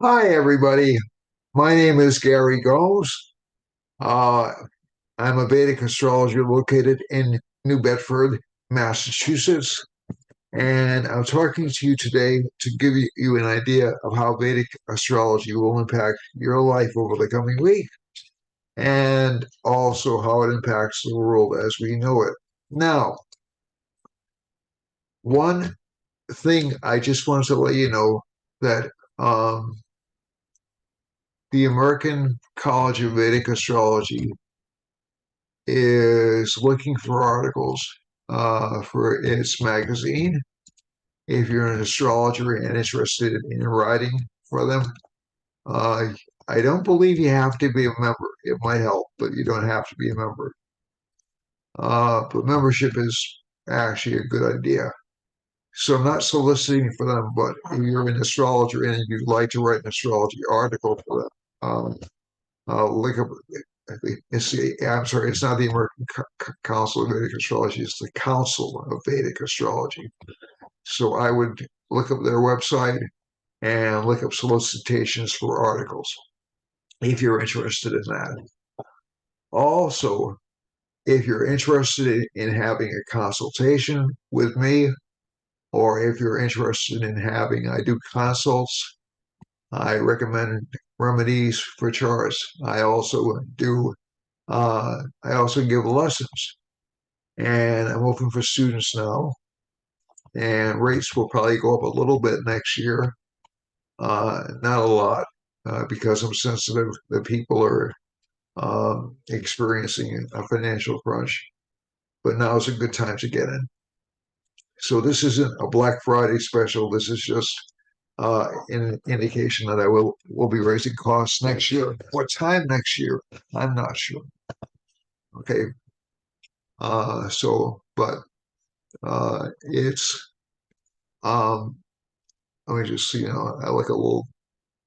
Hi, everybody. My name is Gary Gomes. Uh, I'm a Vedic astrologer located in New Bedford, Massachusetts. And I'm talking to you today to give you an idea of how Vedic astrology will impact your life over the coming week and also how it impacts the world as we know it. Now, one thing I just wanted to let you know that the American College of Vedic Astrology is looking for articles for its magazine. If you're an astrologer and interested in writing for them, uh, I don't believe you have to be a member. It might help, but you don't have to be a member. But membership is actually a good idea. So I'm not soliciting for them, but if you're an astrologer and you'd like to write an astrology article for them, look up. I'm sorry, it's not the American Council of Vedic Astrology, it's the Council of Vedic Astrology. So I would look up their website and look up solicitations for articles if you're interested in that. Also, if you're interested in having a consultation with me, or if you're interested in having, I do consults, I recommend remedies for charts. I also give lessons, and I'm open for students now. And rates will probably go up a little bit next year, not a lot, because I'm sensitive that people are experiencing a financial crunch. But now is a good time to get in. So this isn't a Black Friday special. This is just an indication that I will be raising costs next year. What time next year? I'm not sure. Okay. But it's let me just see. I look a little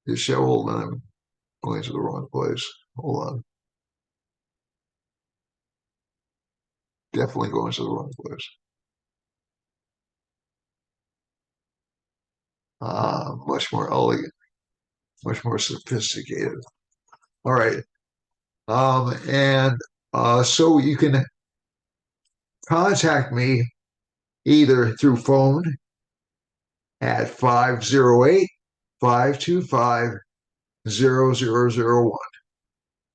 disheveled, and I'm going to the wrong place. Hold on. Definitely going to the wrong place. Much more elegant, much more sophisticated. All right. And so you can contact me either through phone at 508 525 0001.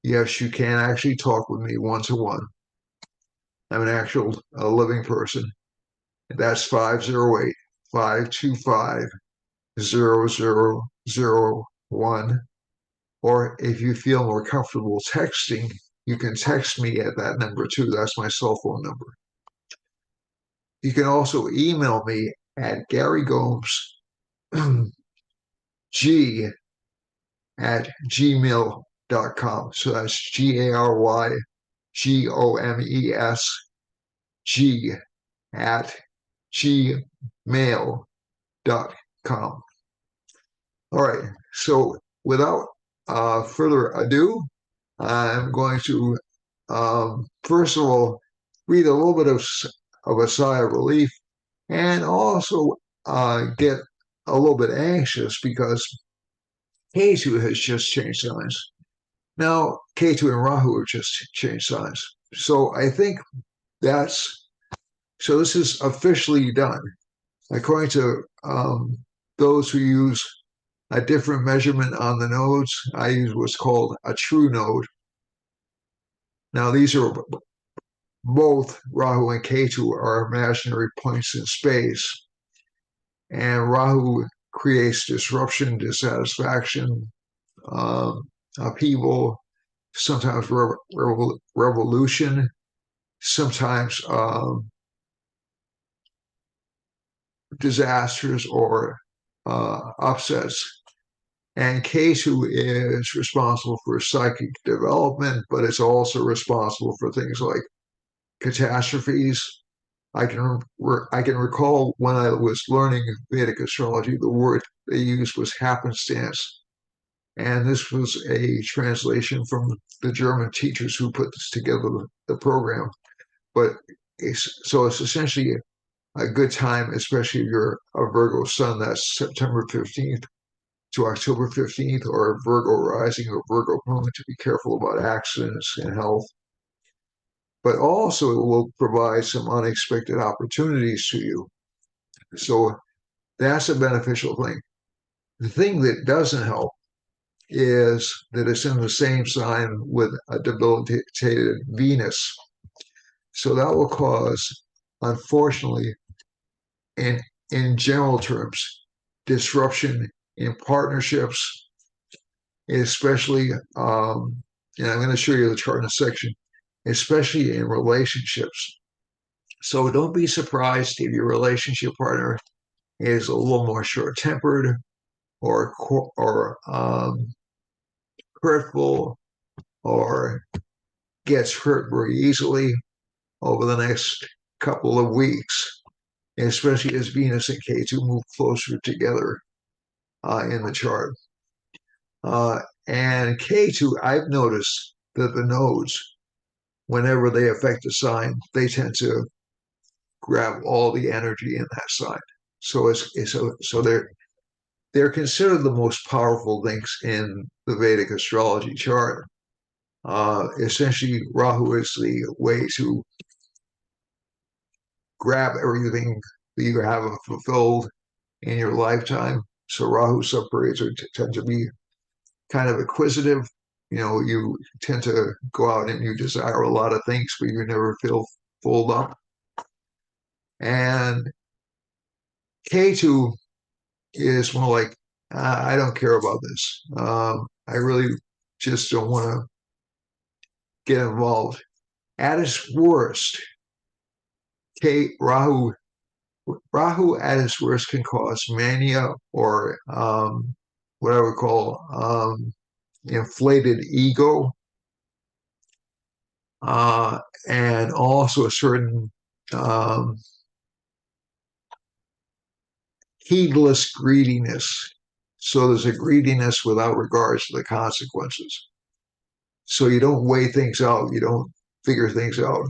Yes, you can actually talk with me one to one. I'm an actual living person. That's 508 525 0001. Or if you feel more comfortable texting, you can text me at that number too. That's my cell phone number. You can also email me at Gary Gomes G at gmail.com. So that's GaryGomes G at gmail.com. All right. So without further ado, I'm going to first of all read a little bit of a sigh of relief and also get a little bit anxious because Ketu has just changed signs. Now, Ketu and Rahu have just changed signs. So I think that's so this is officially done. According to those who use a different measurement on the nodes, I use what's called a true node. Now, these are both Rahu and Ketu are imaginary points in space, and Rahu creates disruption, dissatisfaction, um, upheaval, sometimes revolution, sometimes disasters or upsets. And Ketu is responsible for psychic development, but it's also responsible for things like catastrophes. I can recall when I was learning Vedic astrology, the word they used was happenstance, and this was a translation from the German teachers who put this together, the program. But it's essentially a good time, especially if you're a Virgo sun. That's September 15th to October 15th, or Virgo rising or Virgo moon, to be careful about accidents and health. But also, it will provide some unexpected opportunities to you. So that's a beneficial thing. The thing that doesn't help is that it's in the same sign with a debilitated Venus. So that will cause, unfortunately, in in general terms, disruption in partnerships, especially, and I'm going to show you the chart in a section, especially in relationships. So don't be surprised if your relationship partner is a little more short-tempered or hurtful or gets hurt very easily over the next couple of weeks, especially as Venus and Ketu move closer together in the chart. And Ketu, I've noticed that the nodes, whenever they affect a sign, they tend to grab all the energy in that sign. So they're considered the most powerful things in the Vedic astrology chart. Essentially, Rahu is the way to grab everything that you haven't fulfilled in your lifetime. So Rahu subperiods tend to be kind of acquisitive. You know, you tend to go out and you desire a lot of things, but you never feel full up. And K2 is more like, I don't care about this. I really just don't want to get involved. At its worst, Rahu at its worst can cause mania or what I would call inflated ego, and also a certain heedless greediness. So there's a greediness without regards to the consequences. So you don't weigh things out, you don't figure things out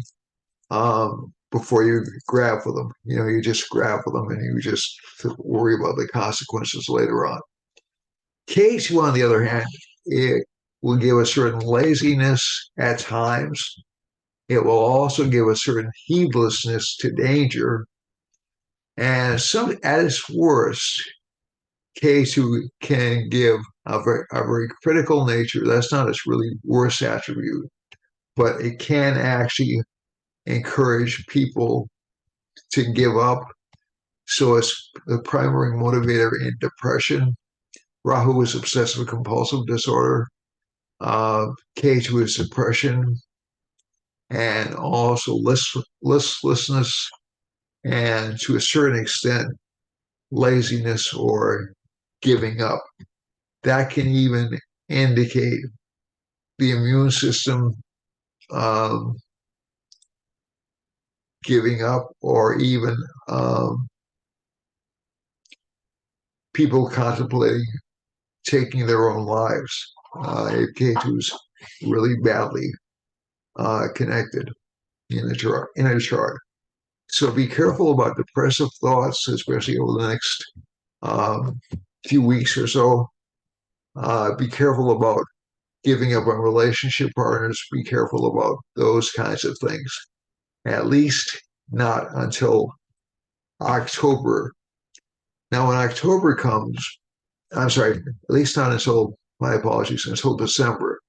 before you grab for them. You know, you just grab for them and you just worry about the consequences later on. K2, on the other hand, it will give a certain laziness at times. It will also give a certain heedlessness to danger. And some, at its worst, K2 can give a very critical nature. That's not its really worst attribute, but it can actually encourage people to give up. So it's the primary motivator in depression. Rahu is obsessive compulsive disorder. K2 is depression and also listlessness, and to a certain extent, laziness or giving up. That can even indicate the immune system giving up, or even people contemplating taking their own lives if K2's really badly connected in a chart. So be careful about depressive thoughts, especially over the next few weeks or so. Be careful about giving up on relationship partners. Be careful about those kinds of things. At least not until October. Now, when October comes, I'm sorry, at least not until, my apologies, until December.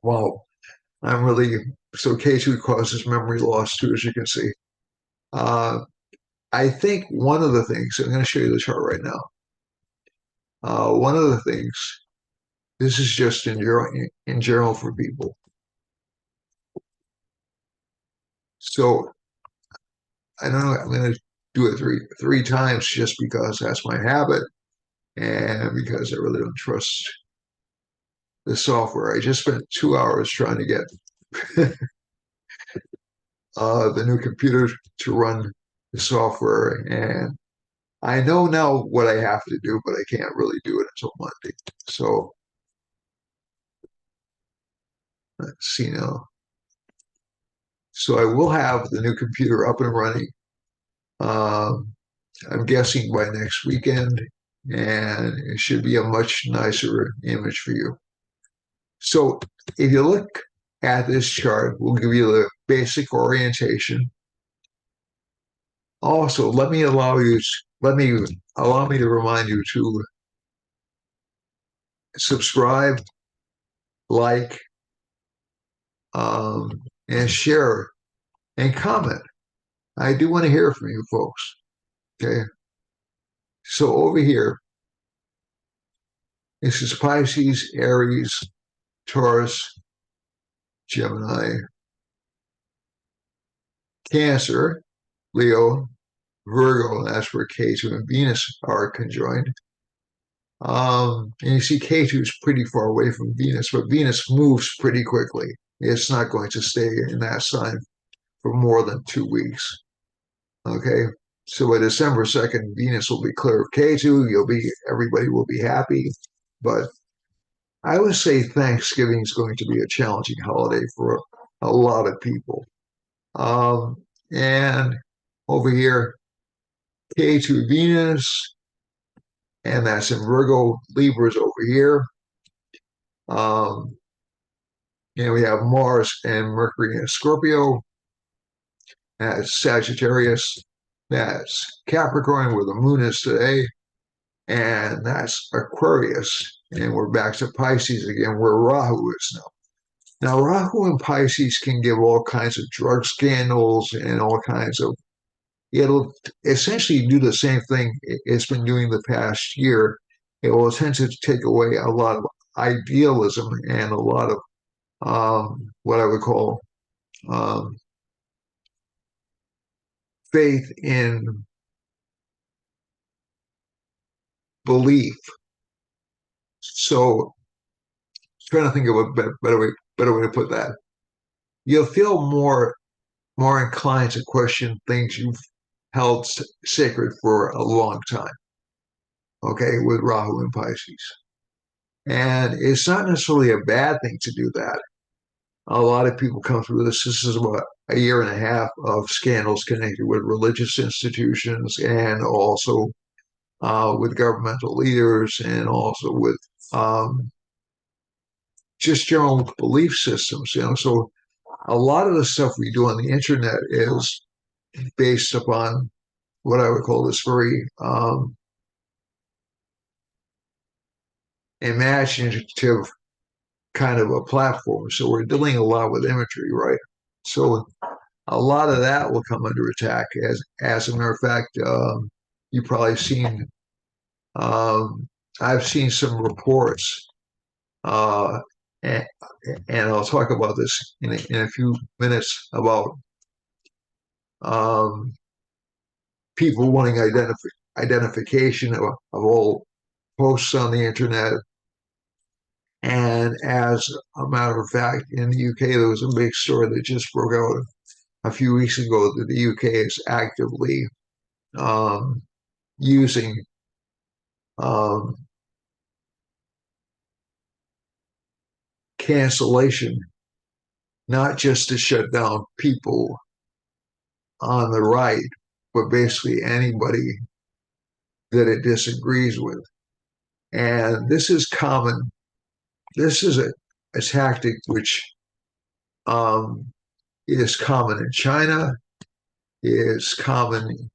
Well, I'm really, so K2 causes memory loss too, as you can see. I think one of the things, I'm going to show you the chart right now. One of the things, this is just in general for people. So I don't know, I'm going to do it three times just because that's my habit and because I really don't trust the software. I just spent 2 hours trying to get the new computer to run the software, and I know now what I have to do, but I can't really do it until Monday. So let's see now. So I will have the new computer up and running. I'm guessing by next weekend, and it should be a much nicer image for you. So if you look at this chart, we'll give you the basic orientation. Also, let me allow me to remind you to subscribe, like, and share and comment. I do want to hear from you folks. Okay. So over here, this is Pisces, Aries, Taurus, Gemini, Cancer, Leo, Virgo. That's where Ketu and Venus are conjoined. And you see Ketu is pretty far away from Venus, but Venus moves pretty quickly. It's not going to stay in that sign for more than 2 weeks. Okay. So by December 2nd, Venus will be clear of Ketu. Everybody will be happy. But I would say Thanksgiving is going to be a challenging holiday for a lot of people. And over here, Ketu Venus, and that's in Virgo. Libra's over here. Um, and we have Mars and Mercury in Scorpio. That's Sagittarius. That's Capricorn, where the moon is today. And that's Aquarius. And we're back to Pisces again, where Rahu is now. Now, Rahu and Pisces can give all kinds of drug scandals and all kinds of, it'll essentially do the same thing it's been doing the past year. It will tend to take away a lot of idealism and a lot of what I would call um, faith in belief. So, trying to think of a better way to put that. You'll feel more inclined to question things you've held sacred for a long time. Okay, with Rahu and Pisces, and it's not necessarily a bad thing to do that. A lot of people come through this. This is about a year and a half of scandals connected with religious institutions and also with governmental leaders and also with just general belief systems. So a lot of the stuff we do on the internet is based upon what I would call this very imaginative kind of a platform. So we're dealing a lot with imagery, right? So a lot of that will come under attack. As a matter of fact, you've probably seen. I've seen some reports, and, and I'll talk about this in a few minutes about um, people wanting identification of all posts on the internet. And as a matter of fact, in the UK, there was a big story that just broke out a few weeks ago that the UK is actively using um, cancellation, not just to shut down people on the right, but basically anybody that it disagrees with. And this is common. This is a tactic which um, is common in China, is common,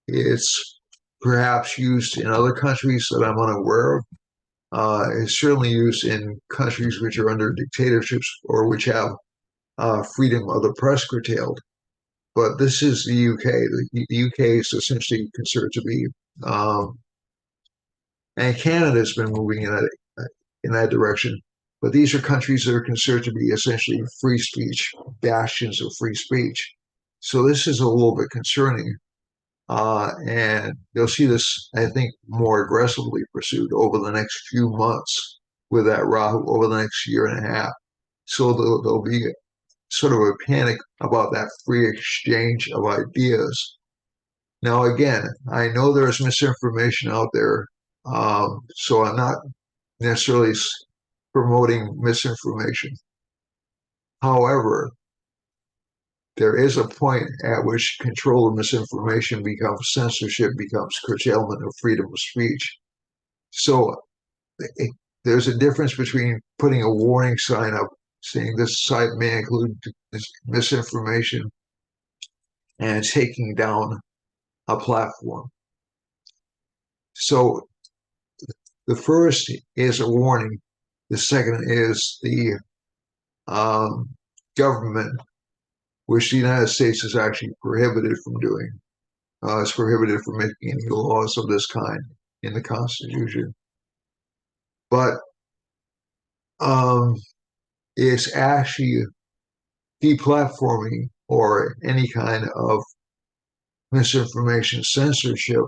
it's perhaps used in other countries that I'm unaware of. It's certainly used in countries which are under dictatorships or which have freedom of the press curtailed. But this is the UK. The UK is essentially considered to be, and Canada has been moving in that direction. But these are countries that are considered to be essentially free speech, bastions of free speech. So this is a little bit concerning. And you'll see this, I think, more aggressively pursued over the next few months with that Rahu over the next year and a half. So there'll be sort of a panic about that free exchange of ideas. Now, again, I know there's misinformation out there, so I'm not necessarily promoting misinformation. However, there is a point at which control of misinformation becomes censorship, becomes curtailment of freedom of speech. So it, there's a difference between putting a warning sign up saying this site may include misinformation and taking down a platform. So the first is a warning. The second is the um, government, which the United States is actually prohibited from doing. It's prohibited from making any laws of this kind in the Constitution. But um, it's actually deplatforming or any kind of misinformation censorship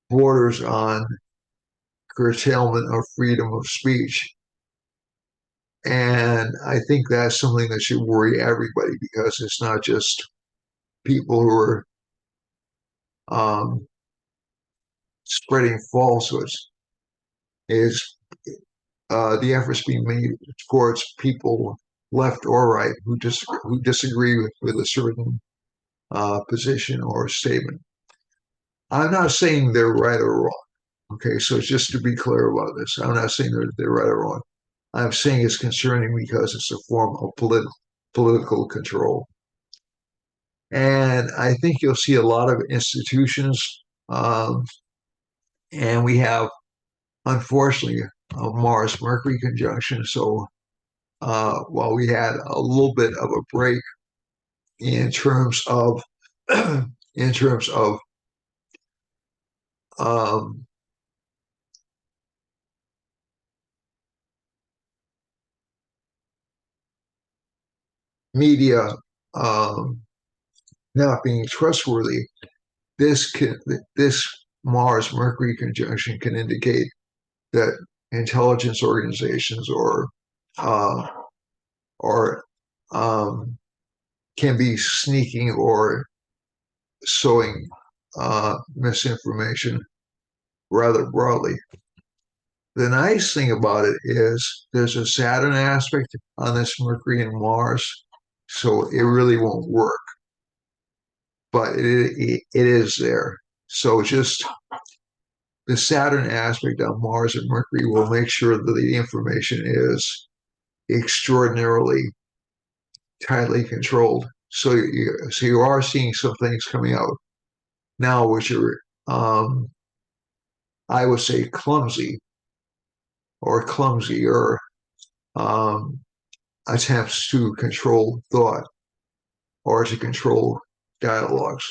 borders on curtailment of freedom of speech. And I think that's something that should worry everybody because it's not just people who are um, spreading falsehoods. It's the efforts being made towards people left or right who disagree with a certain position or statement. I'm not saying they're right or wrong. Okay, so just to be clear about this, I'm not saying they're right or wrong. I'm saying it's concerning because it's a form of political control. And I think you'll see a lot of institutions, um, and we have, unfortunately, a Mars Mercury conjunction. So while we had a little bit of a break in terms of in terms of um, media um, not being trustworthy, this can this Mars Mercury conjunction can indicate that intelligence organizations uh, or um, can be sneaking or sowing misinformation rather broadly. The nice thing about it is there's a Saturn aspect on this Mercury and Mars, so it really won't work, but it is there. So just the Saturn aspect on Mars and Mercury will make sure that the information is extraordinarily tightly controlled. So you are seeing some things coming out now, which are I would say clumsy or um, attempts to control thought or to control dialogues.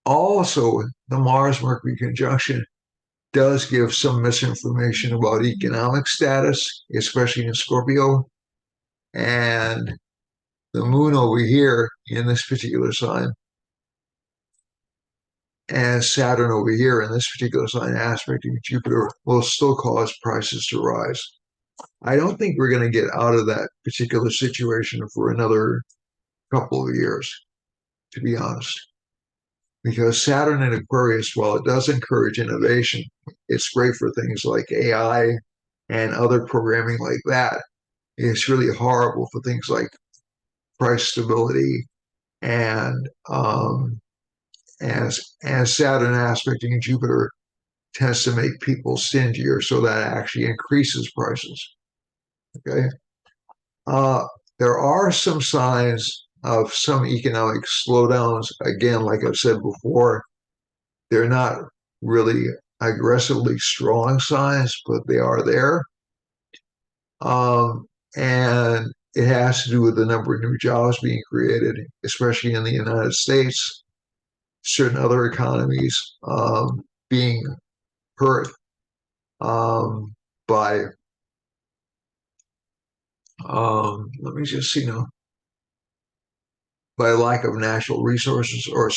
Also, the Mars Mercury conjunction does give some misinformation about economic status, especially in Scorpio. And the moon over here in this particular sign and Saturn over here in this particular sign aspecting Jupiter will still cause prices to rise. I don't think we're going to get out of that particular situation for another couple of years, to be honest. Because Saturn in Aquarius, while it does encourage innovation, it's great for things like AI and other programming like that. It's really horrible for things like price stability and as Saturn aspecting Jupiter tends to make people stingier, so that actually increases prices. Okay, uh, there are some signs of some economic slowdowns. Again, like I've said before, they're not really aggressively strong signs, but they are there. And it has to do with the number of new jobs being created, especially in the United States, certain other economies being hurt by, let me just see now, by lack of natural resources or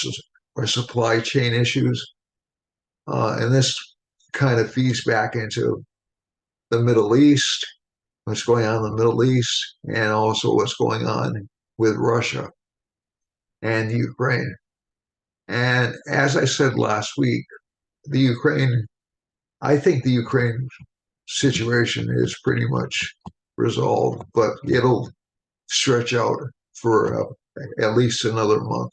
supply chain issues. And this kind of feeds back into the Middle East, what's going on in the Middle East, and also what's going on with Russia and Ukraine. And as I said last week, the Ukraine, I think the Ukraine situation is pretty much resolved, but it'll stretch out for at least another month.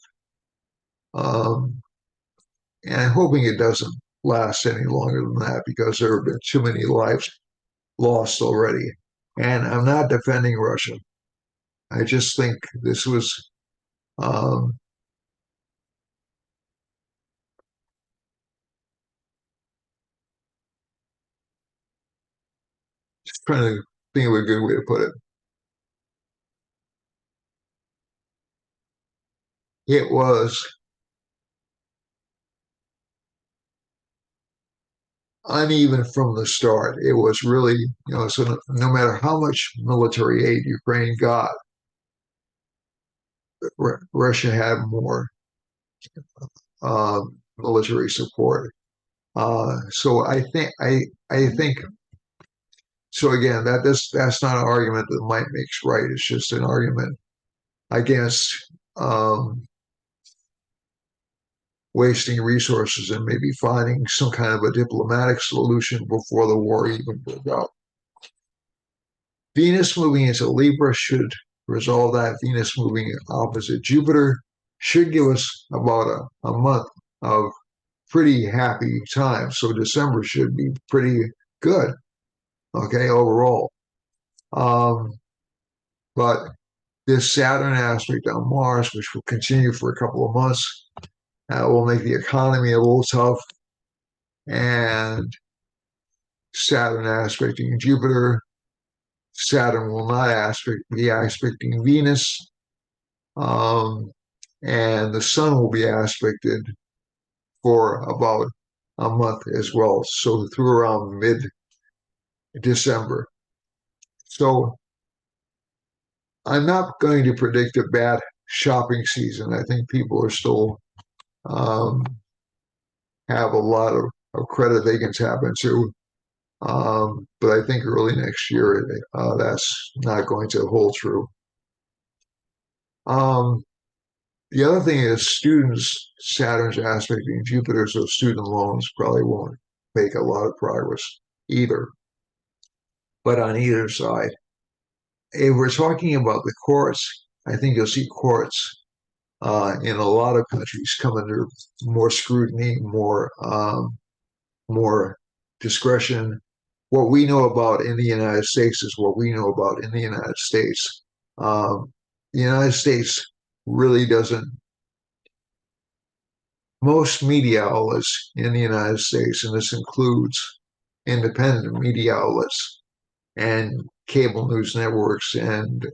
Um, and I'm hoping it doesn't last any longer than that because there have been too many lives lost already. And I'm not defending Russia. I just think this was um, just trying to think of a good way to put it. It was uneven from the start. It was really, so no matter how much military aid Ukraine got, Russia had more military support. So I think so. Again, that's not an argument that might makes right. It's just an argument against um, wasting resources and maybe finding some kind of a diplomatic solution before the war even broke out. Venus moving into Libra should resolve that. Venus moving opposite Jupiter should give us about a month of pretty happy time. So December should be pretty good, okay, overall. Um, but this Saturn aspect on Mars, which will continue for a couple of months, will make the economy a little tough. And Saturn aspecting Jupiter, Saturn will not be aspecting Venus, um, and the Sun will be aspected for about a month as well. So through around mid-December. So I'm not going to predict a bad shopping season. I think people are still um, have a lot of credit they can tap into. But I think early next year, that's not going to hold true. Um, the other thing is students, Saturn's aspecting Jupiter, so student loans probably won't make a lot of progress either. But on either side, if we're talking about the courts, I think you'll see courts in a lot of countries come under more scrutiny, more discretion. What we know about in the United States is what we know about in the United States. The United States really doesn't. Most media outlets in the United States, and this includes independent media outlets and cable news networks and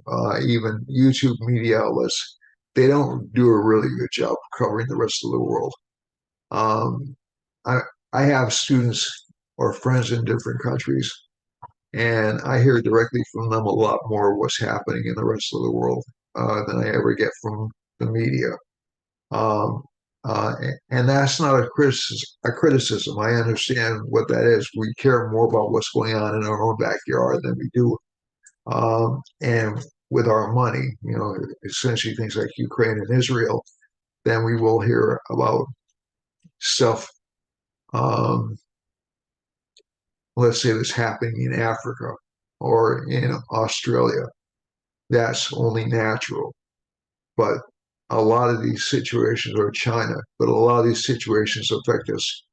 even YouTube media outlets, they don't do a really good job covering the rest of the world. Um, I, I have students or friends in different countries, and I hear directly from them a lot more of what's happening in the rest of the world than I ever get from the media. Um, uh, and that's not a criticism. I understand what that is. We care more about what's going on in our own backyard than we do, and with our money, essentially things like Ukraine and Israel, then we will hear about stuff, um, let's say that's happening in Africa or in Australia. That's only natural. But a lot of these situations are China, but a lot of these situations affect us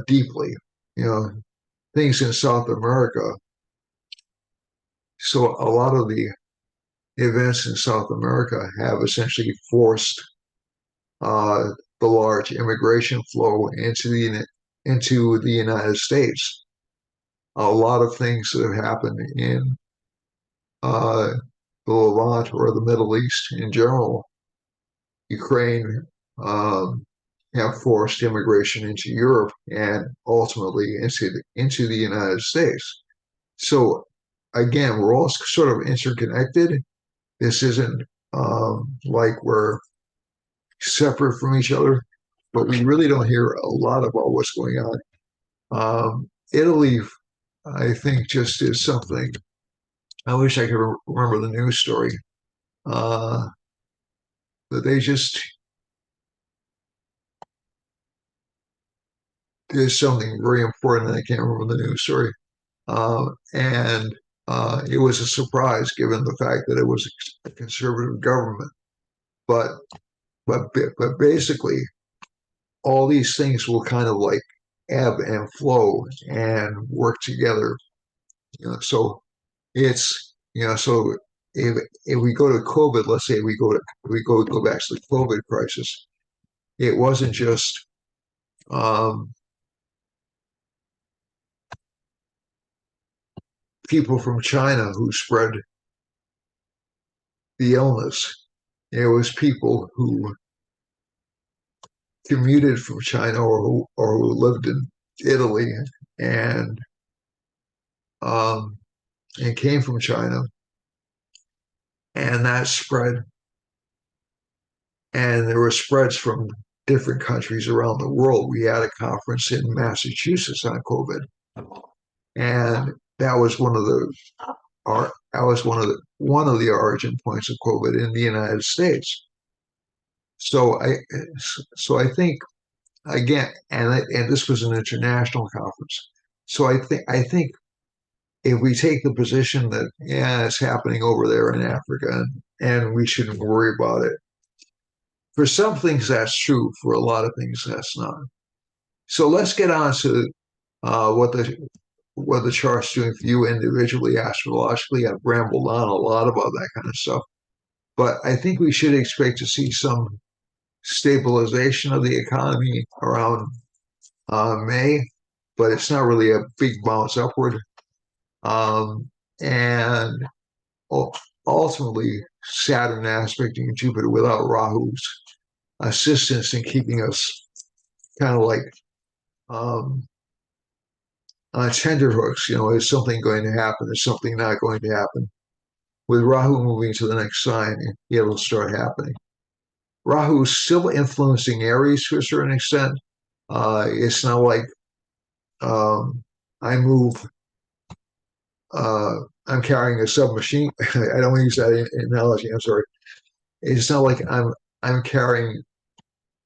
deeply. You know, things in South America. So a lot of the events in South America have essentially forced uh, the large immigration flow into the United States. A lot of things that have happened in uh, the Levant or the Middle East in general, Ukraine, um, have forced immigration into Europe and ultimately into the United States. So again, we're all sort of interconnected. This isn't like we're separate from each other, but we really don't hear a lot about what's going on. Italy, I think, just is something. I wish I could remember the news story, uh, but they just did something very important. I can't remember the news story, and it was a surprise given the fact that it was a conservative government. But but basically, all these things will kind of like ebb and flow and work together. So it's so if we go to COVID, let's say we go back to the COVID crisis, it wasn't just um, people from China who spread the illness. It was people who commuted from China or who lived in Italy and um, and came from China, and that spread. And there were spreads from different countries around the world. We had a conference in Massachusetts on COVID, and that was one of the origin points of COVID in the United States. So I think again, and this was an international conference. So I think if we take the position that yeah, it's happening over there in Africa and we shouldn't worry about it. For some things that's true. For a lot of things that's not. So let's get on to what the chart's doing for you individually, astrologically. I've rambled on a lot about that kind of stuff, but I think we should expect to see some stabilization of the economy around May, but it's not really a big bounce upward. And ultimately, Saturn aspecting Jupiter without Rahu's assistance in keeping us kind of like um, on tender hooks. Is something going to happen? Is something not going to happen? With Rahu moving to the next sign, it'll start happening. Rahu's still influencing Aries to a certain extent. It's not like um, I move. I'm carrying a submachine. I don't want to use that analogy. I'm sorry. It's not like I'm carrying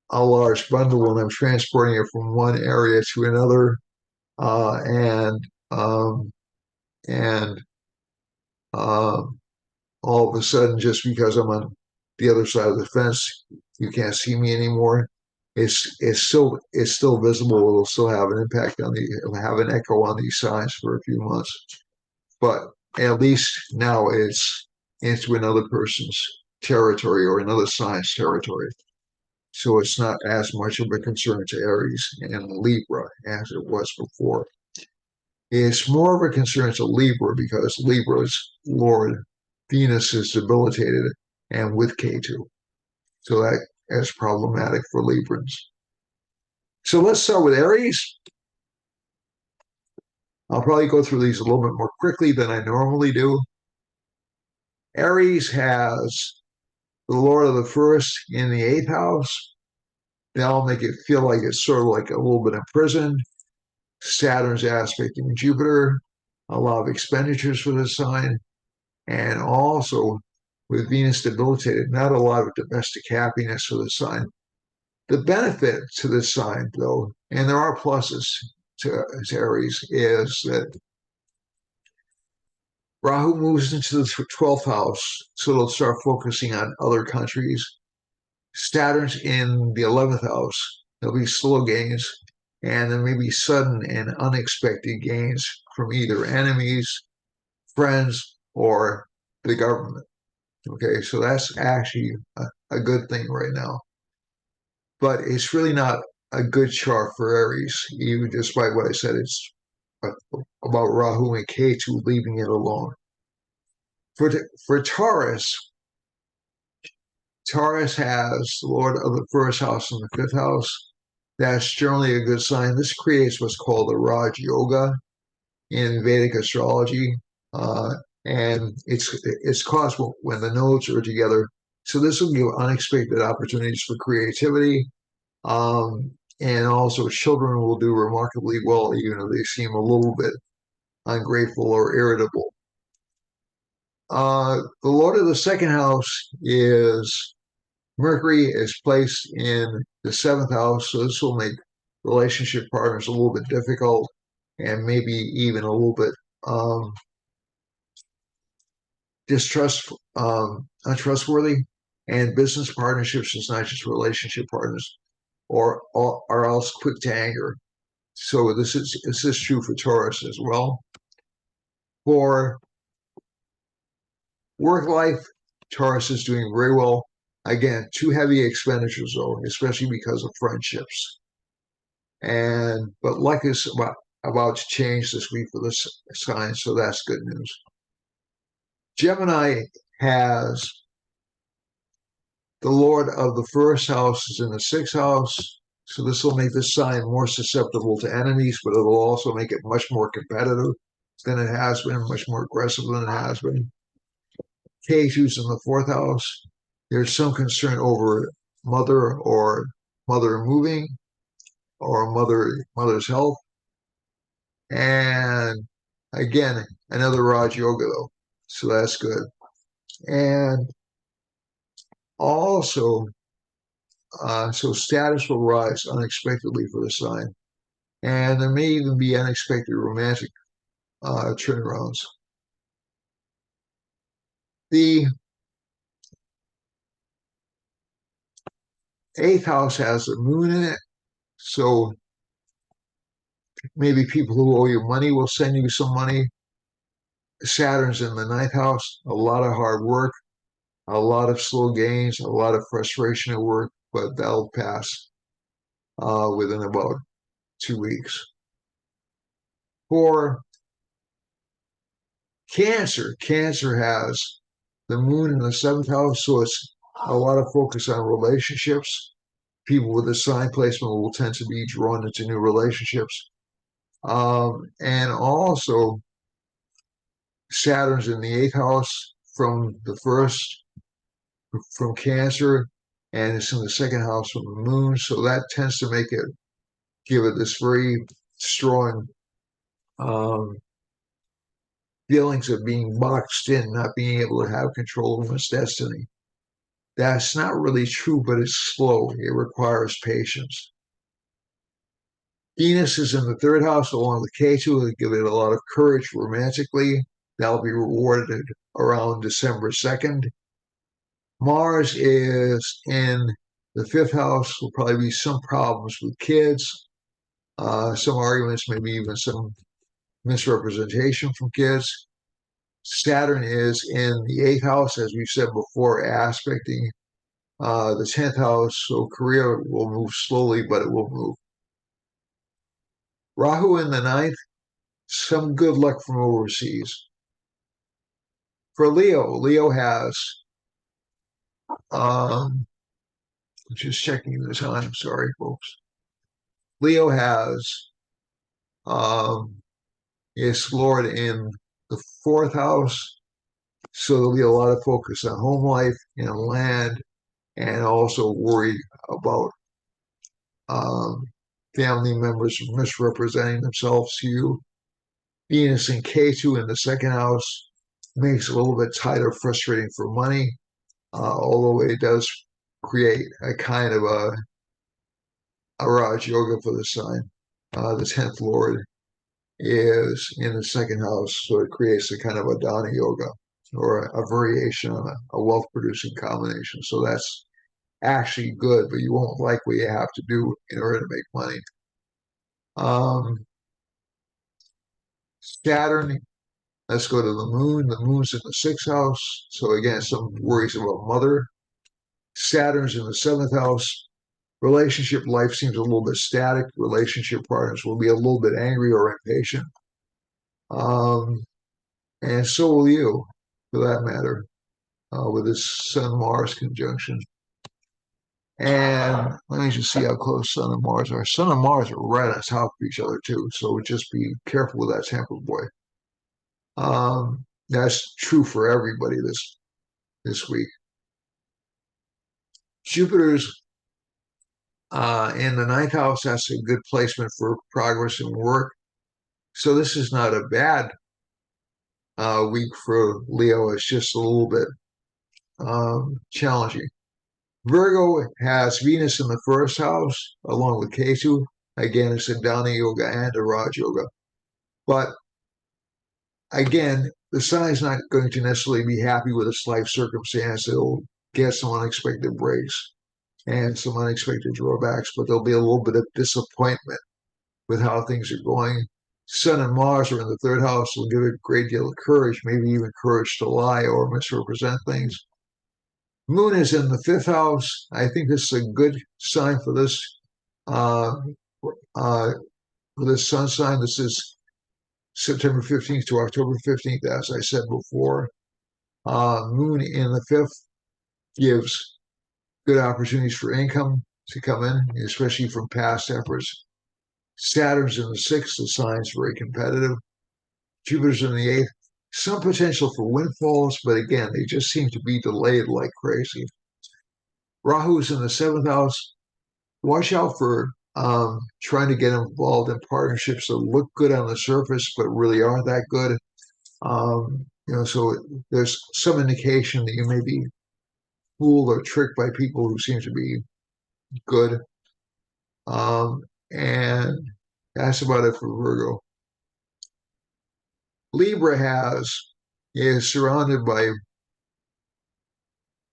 a large bundle and I'm transporting it from one area to another, uh, and um, and um, all of a sudden, just because I'm on the other side of the fence, you can't see me anymore. It's still visible. It'll still have an impact it'll have an echo on these signs for a few months. But at least now it's into another person's territory or another sign's territory. So it's not as much of a concern to Aries and Libra as it was before. It's more of a concern to Libra because Libra's Lord Venus is debilitated and with Ketu. So that is problematic for Librans. So let's start with Aries. I'll probably go through these a little bit more quickly than I normally do. Aries has the Lord of the First in the eighth house. That'll make it feel like it's sort of like a little bit imprisoned. Saturn's aspecting Jupiter, a lot of expenditures for the sign, and also with Venus debilitated, not a lot of domestic happiness for the sign. The benefit to this sign, though, and there are pluses to Aries, is that Rahu moves into the 12th house, so it'll start focusing on other countries. Saturn's in the 11th house. There'll be slow gains, and there may be sudden and unexpected gains from either enemies, friends, or the government. Okay, so that's actually a good thing right now. But it's really not a good chart for Aries, even despite what I said. It's about Rahu and Ketu leaving it alone. For Taurus, Taurus has the Lord of the first house and the fifth house. That's generally a good sign. This creates what's called the Raj Yoga in Vedic astrology, and it's caused when the nodes are together. So this will give unexpected opportunities for creativity, and also children will do remarkably well, even if they seem a little bit ungrateful or irritable. The Lord of the second house is Mercury is placed in the seventh house, so this will make relationship partners a little bit difficult and maybe even a little bit untrustworthy. And business partnerships is not just relationship partners or else quick to anger. So this is true for Taurus as well. For work life, Taurus is doing very well. Again, too heavy expenditures though, especially because of friendships. But luck is about to change this week for this sign, so that's good news. Gemini has the Lord of the first house is in the sixth house, so this will make this sign more susceptible to enemies, but it'll also make it much more competitive than it has been, much more aggressive than it has been. Ketu's in the fourth house. There's some concern over mother moving or mother's health. And again, another Raj Yoga though. So that's good. And also, so status will rise unexpectedly for the sign. And there may even be unexpected romantic turnarounds. The eighth house has the moon in it. So maybe people who owe you money will send you some money. Saturn's in the ninth house, a lot of hard work, a lot of slow gains, a lot of frustration at work, but that'll pass within about 2 weeks. For Cancer, Cancer has the moon in the seventh house, so it's a lot of focus on relationships. People with the sign placement will tend to be drawn into new relationships. And also, Saturn's in the eighth house from Cancer, and it's in the second house from the moon. So that tends to give it this very strong feelings of being boxed in, not being able to have control of one's destiny. That's not really true, but it's slow. It requires patience. Venus is in the third house along with Ketu. It'll give it a lot of courage romantically. That'll be rewarded around December 2nd. Mars is in the fifth house. Will probably be some problems with kids, some arguments, maybe even some misrepresentation from kids. Saturn is in the eighth house, as we said before, aspecting the 10th house. So career will move slowly, but it will move. Rahu in the ninth, some good luck from overseas. For Leo, Leo has, just checking the time, sorry, folks. Leo has its Lord in the fourth house, so there'll be a lot of focus on home life and land, and also worry about family members misrepresenting themselves to you. Venus and Ketu in the second house makes it a little bit tighter, frustrating for money, although it does create a kind of a Raj Yoga for the sign. The 10th Lord is in the second house, so it creates a kind of a Dana Yoga or a variation on a wealth producing combination. So that's actually good, but you won't like what you have to do in order to make money. Saturn, let's go to the moon. The moon's in the sixth house. So again, some worries about mother. Saturn's in the seventh house. Relationship life seems a little bit static. Relationship partners will be a little bit angry or impatient. And so will you, for that matter, with this Sun-Mars conjunction. And let me just see how close Sun and Mars are. Sun and Mars are right on top of each other, too. So just be careful with that temper boy. That's true for everybody this week. Jupiter's in the ninth house. That's a good placement for progress in work. So this is not a bad week for Leo. It's just a little bit challenging. Virgo has Venus in the first house along with Ketu. Again, it's a Dana Yoga and a Raj Yoga. But again, the sign is not going to necessarily be happy with its life circumstance. It'll get some unexpected breaks. and some unexpected drawbacks, but there'll be a little bit of disappointment with how things are going. Sun and Mars are in the third house, will give a great deal of courage, maybe even courage to lie or misrepresent things. Moon is in the fifth house. I think this is a good sign for this uh, uh, for this sun sign. This is September 15th to October 15th, as I said before. Moon in the fifth gives good opportunities for income to come in, especially from past efforts. Saturn's in the sixth, the sign's very competitive. Jupiter's in the eighth, some potential for windfalls, but again, they just seem to be delayed like crazy. Rahu's in the seventh house. Watch out for trying to get involved in partnerships that look good on the surface, but really aren't that good. So there's some indication that you may be fooled or tricked by people who seem to be good. And that's about it for Virgo. Libra is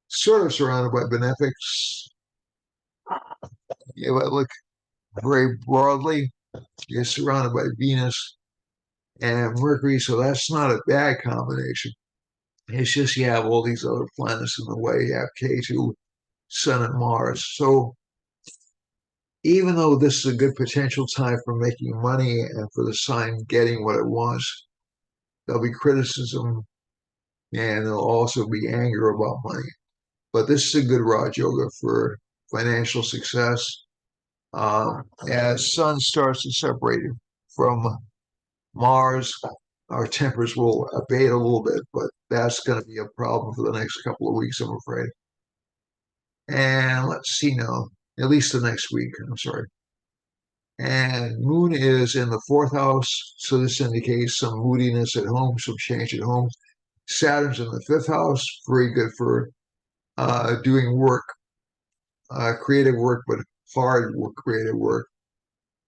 sort of surrounded by benefics. If I look very broadly, is surrounded by Venus and Mercury, so that's not a bad combination. It's just you have all these other planets in the way. You have Ketu, Sun, and Mars. So even though this is a good potential time for making money and for the sign getting what it wants, there'll be criticism and there'll also be anger about money. But this is a good Raj Yoga for financial success. As Sun starts to separate from Mars, our tempers will abate a little bit, but that's going to be a problem for the next couple of weeks, I'm afraid. And let's see now, at least the next week, I'm sorry. And Moon is in the fourth house, so this indicates some moodiness at home, some change at home. Saturn's in the fifth house, very good for doing work, creative work, but hard work, creative work.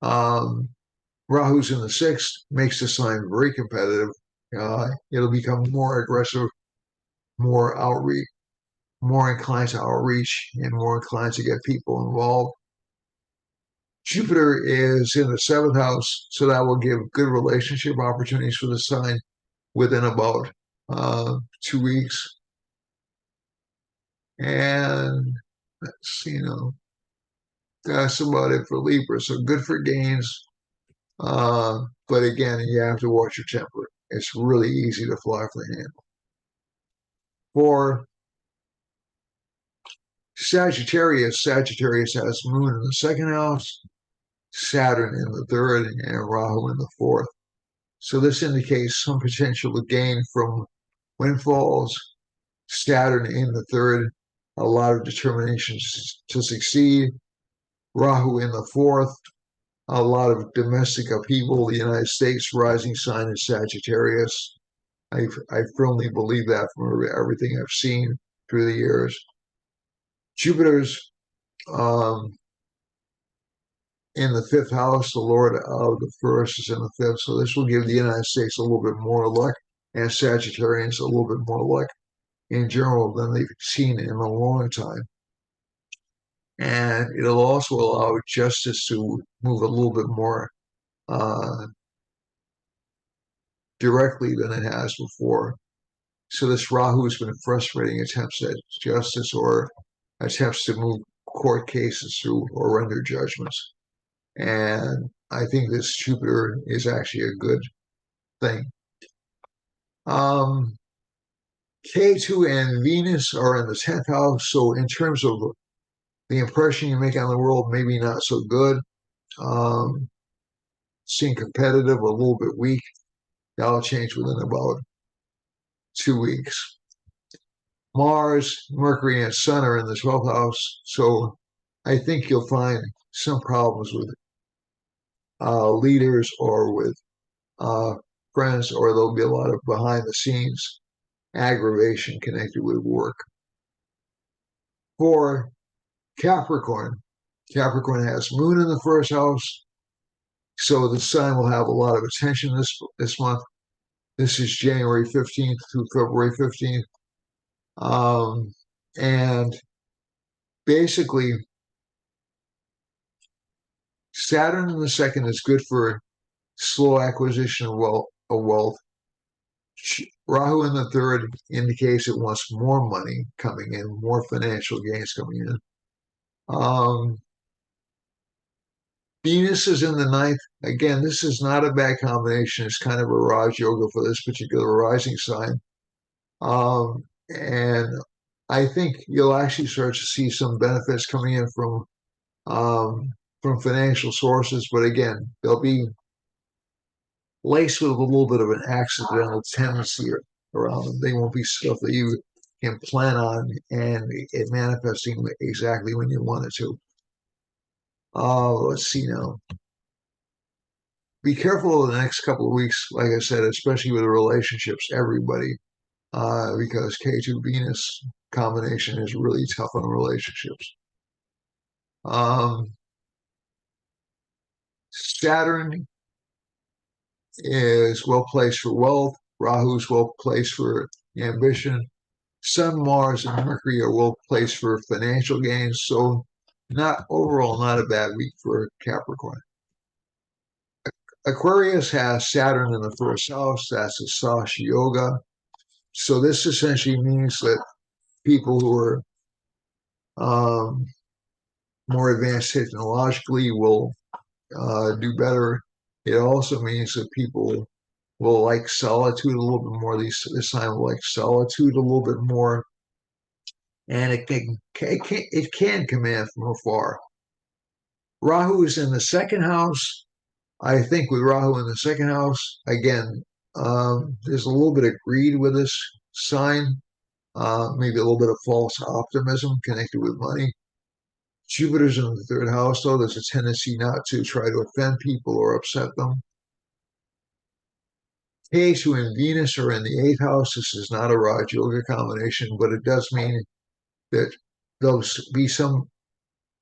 Rahu's in the sixth, makes the sign very competitive. It'll become more aggressive, more outreach, more inclined to outreach, and more inclined to get people involved. Jupiter is in the seventh house, so that will give good relationship opportunities for the sign within about 2 weeks. And let's see, that's about it for Libra. So good for gains. But again, you have to watch your temper. It's really easy to fly off the handle. For Sagittarius has Moon in the second house, Saturn in the third, and Rahu in the fourth. So this indicates some potential to gain from windfalls. Saturn in the third, a lot of determination to succeed. Rahu in the fourth, a lot of domestic upheaval. The United States rising sign is Sagittarius. I firmly believe that from everything I've seen through the years. Jupiter's in the fifth house. The Lord of the first is in the fifth. So this will give the United States a little bit more luck and Sagittarians a little bit more luck in general than they've seen in a long time. And it'll also allow justice to move a little bit more directly than it has before. So this Rahu has been frustrating attempts at justice or attempts to move court cases through or render judgments. And I think this Jupiter is actually a good thing. K2 and Venus are in the 10th house. So in terms of the impression you make on the world, maybe not so good. Seem competitive, a little bit weak. That'll change within about 2 weeks. Mars, Mercury, and Sun are in the 12th house. So I think you'll find some problems with leaders or with friends, or there'll be a lot of behind the scenes aggravation connected with work. For Capricorn has Moon in the first house, so the Sun will have a lot of attention this month. This is January 15th through February 15th. And basically, Saturn in the second is good for slow acquisition of wealth. Rahu in the third indicates it wants more money coming in, more financial gains coming in. Venus is in the ninth. Again, this is not a bad combination. It's kind of a Raj Yoga for this particular rising sign. And I think you'll actually start to see some benefits coming in from financial sources. But again, they'll be laced with a little bit of an accidental tendency around them. They won't be stuff that you can plan on and it manifesting exactly when you want it to. Let's see now. Be careful in the next couple of weeks, like I said, especially with relationships, everybody, because K2 Venus combination is really tough on relationships. Saturn is well placed for wealth. Rahu is well placed for ambition. Sun, Mars, and Mercury are well placed for financial gains. So, not overall, not a bad week for Capricorn. Aquarius has Saturn in the first house. That's a Sasha Yoga. So this essentially means that people who are more advanced technologically will do better. It also means that people will like solitude a little bit more. This time will like solitude a little bit more, and it can command from afar. Rahu is in the second house. I think with Rahu in the second house, again, there's a little bit of greed with this sign, maybe a little bit of false optimism connected with money. Jupiter's in the third house, though. There's a tendency not to try to offend people or upset them. Ketu and Venus are in the eighth house. This is not a Raj Yoga combination, but it does mean that there'll be some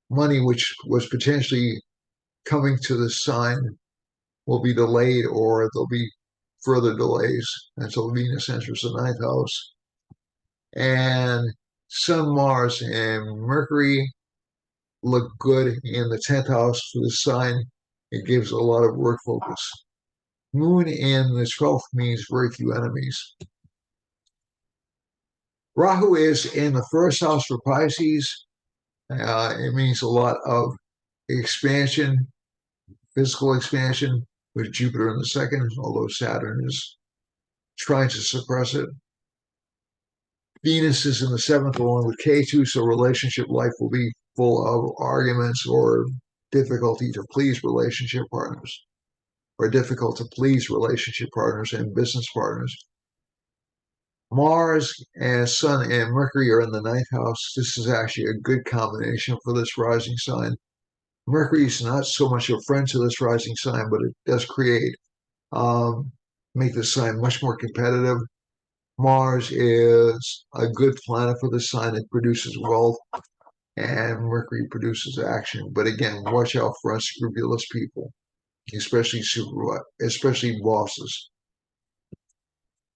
money which was potentially coming to the sign will be delayed, or there'll be further delays until Venus enters the ninth house. And Sun, Mars, and Mercury look good in the 10th house for the sign. It gives a lot of work focus. Moon in the 12th means very few enemies. Rahu is in the first house for Pisces. It means a lot of expansion, physical expansion, with Jupiter in the second, although Saturn is trying to suppress it. Venus is in the seventh along with K2, so relationship life will be full of arguments or difficulty to please relationship partners, or difficult to please relationship partners and business partners. Mars and Sun and Mercury are in the ninth house. This is actually a good combination for this rising sign. Mercury is not so much a friend to this rising sign, but it does make the sign much more competitive. Mars is a good planet for the sign. It produces wealth, and Mercury produces action. But again, watch out for unscrupulous people, especially bosses.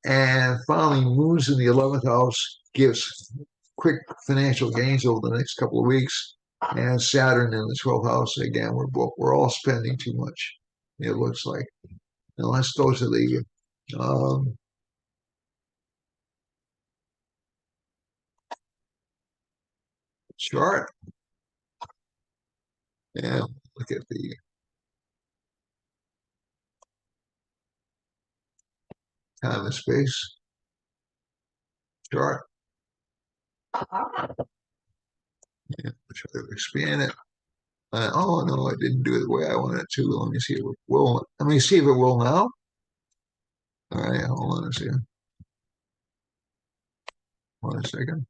And finally, Moon's in the 11th house gives quick financial gains over the next couple of weeks. And Saturn in the 12th house, again, we're all spending too much, it looks like. Now let's go to the chart and look at the time and space chart. Yeah, try to expand it. Oh no, I didn't do it the way I wanted it to. Let me see if it will. Let me see if it will now. All right, hold on a second. 1 second.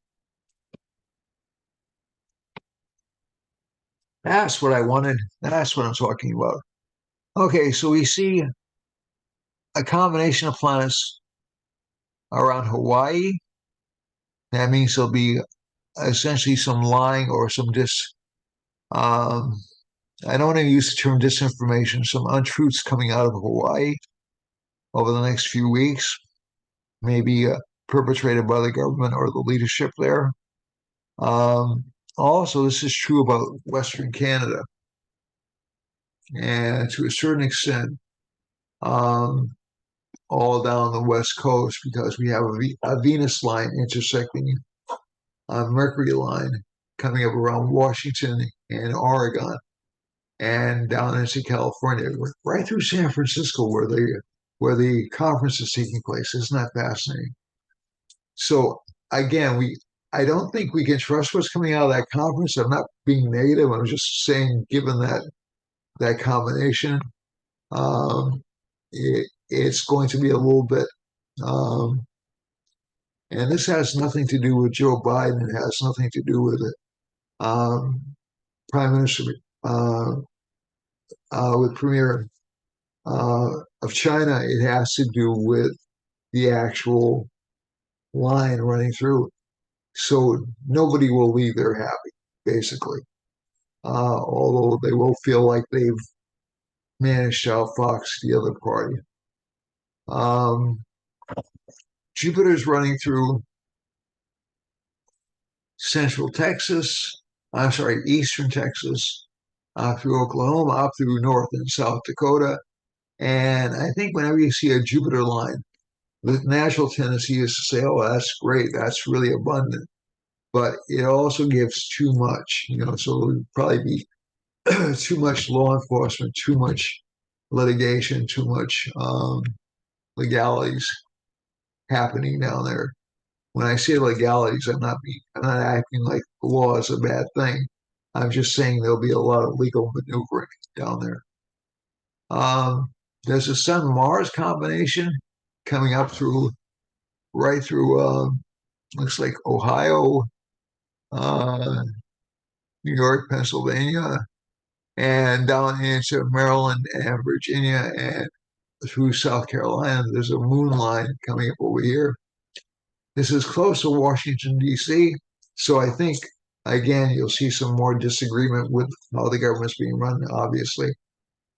That's what I wanted. That's what I'm talking about. Okay, so we see a combination of planets around Hawaii. That means there'll be essentially some lying or some I don't want to use the term disinformation, some untruths coming out of Hawaii over the next few weeks, maybe perpetrated by the government or the leadership there. Also, this is true about Western Canada. and to a certain extent, um, all down the West Coast because we have a Venus line intersecting a Mercury line coming up around Washington and Oregon and down into California, right through San Francisco where the conference is taking place. Isn't that fascinating? So again, we I don't think we can trust what's coming out of that conference. I'm not being negative. I'm just saying, given that combination, it's going to be a little bit. Um, and this has nothing to do with Joe Biden. It has nothing to do with it. Um, Prime Minister uh, with Premier uh, of China. It has to do with the actual line running through. So nobody will leave there happy, basically. Although they will feel like they've managed to outfox the other party. Um, Jupiter's running through central Texas, I'm sorry, eastern Texas, through Oklahoma, up through North and South Dakota. And I think whenever you see a Jupiter line, the natural tendency is to say, oh, that's great, that's really abundant. But it also gives too much, so it would probably be too much law enforcement, too much litigation, too much legalities happening down there. When I say legalities, I'm not acting like the law is a bad thing. I'm just saying there'll be a lot of legal maneuvering down there. There's a Sun Mars combination coming up through right through looks like Ohio, uh, New York, Pennsylvania, and down into Maryland and Virginia and through South Carolina. There's a moon line coming up over here. This is close to Washington, D.C. So I think, again, you'll see some more disagreement with how the government's being run, obviously.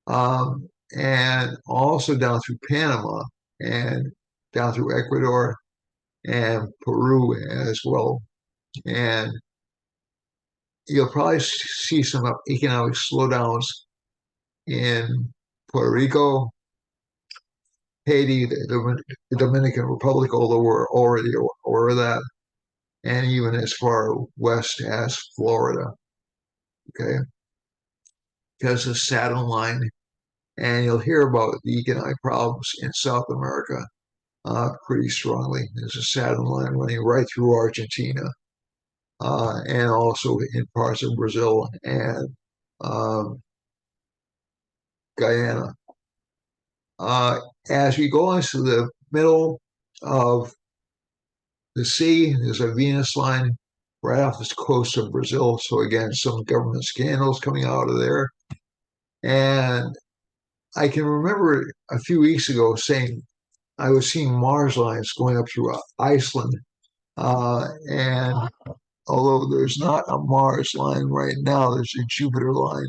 And also down through Panama and down through Ecuador and Peru as well. And you'll probably see some economic slowdowns in Puerto Rico, Haiti, the Dominican Republic, although we're already aware of that, and even as far west as Florida. Okay, because of Saturn line, and you'll hear about the economic problems in South America pretty strongly. There's a Saturn line running right through Argentina, and also in parts of Brazil and um, Guyana. Uh, as we go into the middle of the sea, there's a Venus line right off the coast of Brazil. So again, some government scandals coming out of there. And I can remember a few weeks ago saying I was seeing Mars lines going up through Iceland. And although there's not a Mars line right now, there's a Jupiter line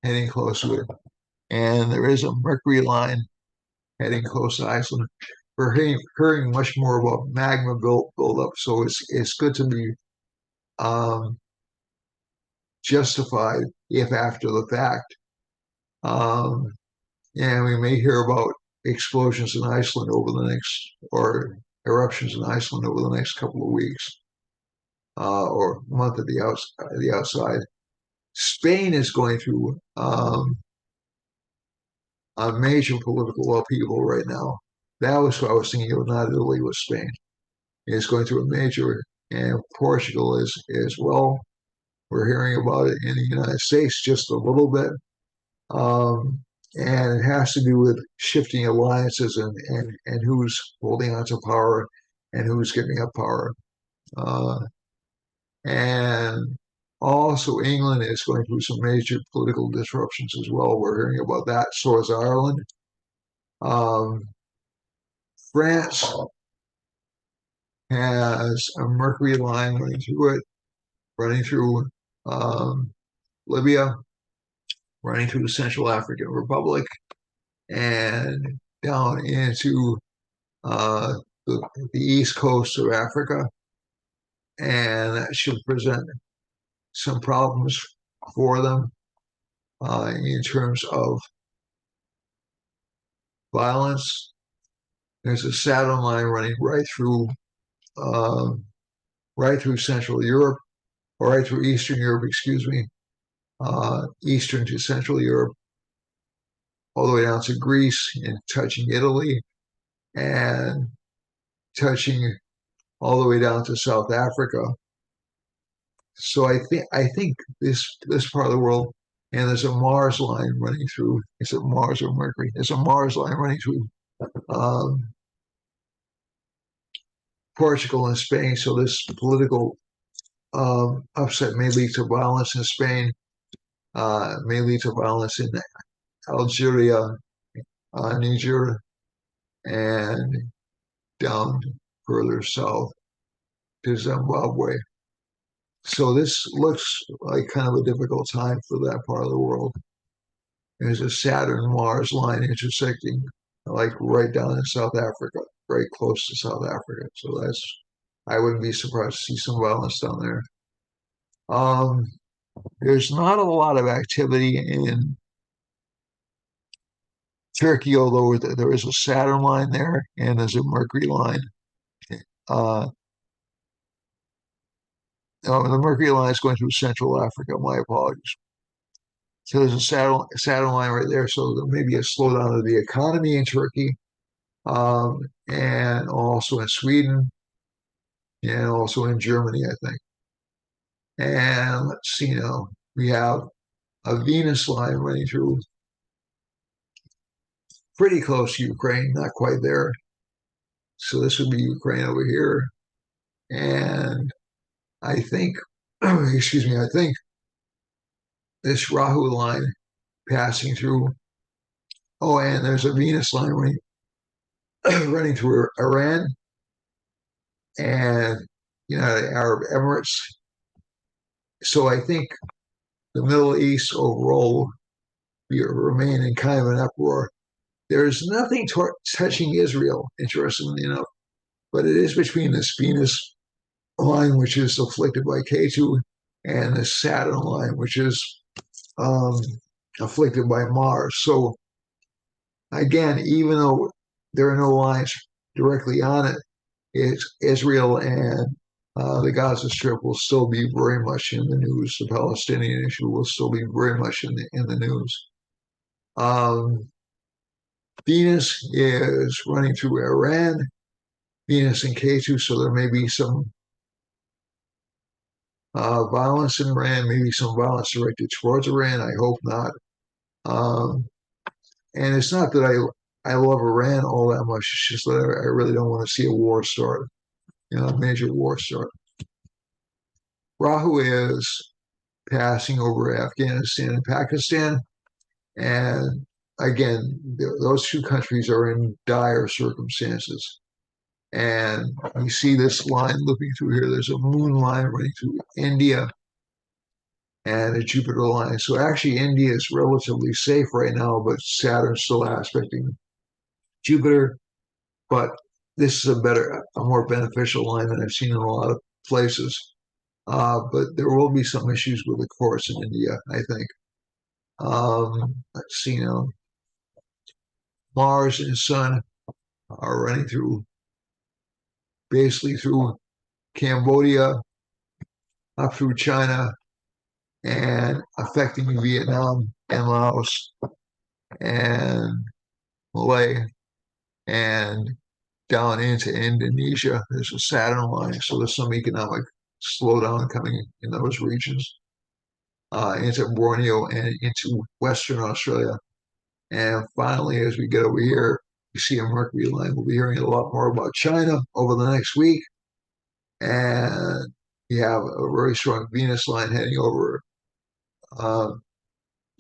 heading close to it. And there is a Mercury line heading close to Iceland. We're hearing much more about magma buildup, so it's good to be um, justified if after the fact. Um, and we may hear about explosions in Iceland over the next, or eruptions in Iceland over the next couple of weeks or month at the outside. Spain is going through a major political upheaval right now. That was what I was thinking of, not Italy, was Spain. It's going through a major, and Portugal is as well. We're hearing about it in the United States just a little bit. Um, and it has to do with shifting alliances and who's holding on to power and who's giving up power. Uh, and also, England is going through some major political disruptions as well. We're hearing about that. So is Ireland. Um, France has a Mercury line running through it, running through Libya, running through the Central African Republic, and down into uh, the east coast of Africa. And that should present some problems for them. in terms of violence. There's a Saturn line running um, right through Central Europe, or right through Eastern Europe, excuse me, Eastern to Central Europe, all the way down to Greece and touching Italy, and touching all the way down to South Africa. So I think this part of the world, and there's a Mars line running through. Is it Mars or Mercury? There's a Mars line running through um, Portugal and Spain. So this political upset may lead to violence in Spain, may lead to violence in Algeria, Niger, and down further south to Zimbabwe. So this looks like kind of a difficult time for that part of the world. There's a Saturn-Mars line intersecting like right down in South Africa, very close to South Africa. So I wouldn't be surprised to see some violence down there. Um, there's not a lot of activity in Turkey, although there is a Saturn line there and there's a Mercury line. Uh, the Mercury line is going through Central Africa. My apologies. So there's a Saturn line right there. So there may be a slowdown of the economy in Turkey, and also in Sweden, and also in Germany, I think. And let's see now, we have a Venus line running through pretty close to Ukraine, not quite there. So this would be Ukraine over here. And I think, excuse me, I think this Rahu line passing through. Oh, and there's a Venus line running through Iran and United Arab Emirates. So I think the Middle East overall will remain in kind of an uproar. There's nothing touching Israel, interestingly enough, but it is between this Venus line, which is afflicted by Ketu, and the Saturn line, which is um, afflicted by Mars. So again, even though there are no lines directly on it, it's Israel and the Gaza Strip will still be very much in the news. The Palestinian issue will still be very much in the news. Um, Venus is running through Iran, Venus and Ketu, so there may be some violence in Iran, maybe some violence directed towards Iran. I hope not. Um, and it's not that I love Iran all that much. It's just that I really don't want to see a war start, a major war start. Rahu is passing over Afghanistan and Pakistan, and again, those two countries are in dire circumstances. And you see this line looping through here. There's a moon line running through India and a Jupiter line. So actually, India is relatively safe right now, but Saturn's still aspecting Jupiter. But this is a more beneficial line than I've seen in a lot of places. But there will be some issues with the course in India, I think. Let's see now. Mars and Sun are running through basically through Cambodia, up through China, and affecting Vietnam and Laos and Malay and down into Indonesia. There's a Saturn line, so there's some economic slowdown coming in those regions, into Borneo and into Western Australia. And finally, as we get over here, you see a Mercury line. We'll be hearing a lot more about China over the next week. And you have a very strong Venus line heading over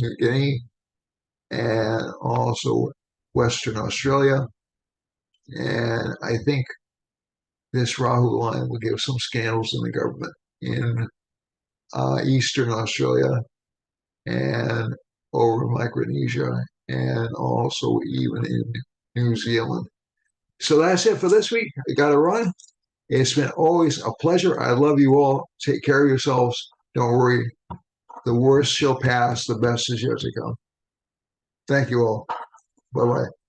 New Guinea and also Western Australia. And I think this Rahu line will give some scandals in the government in Eastern Australia and over Micronesia and also even in New Zealand. So that's it for this week. I got to run. It's been always a pleasure. I love you all. Take care of yourselves. Don't worry. The worst shall pass, the best is yet to come. Thank you all. Bye bye.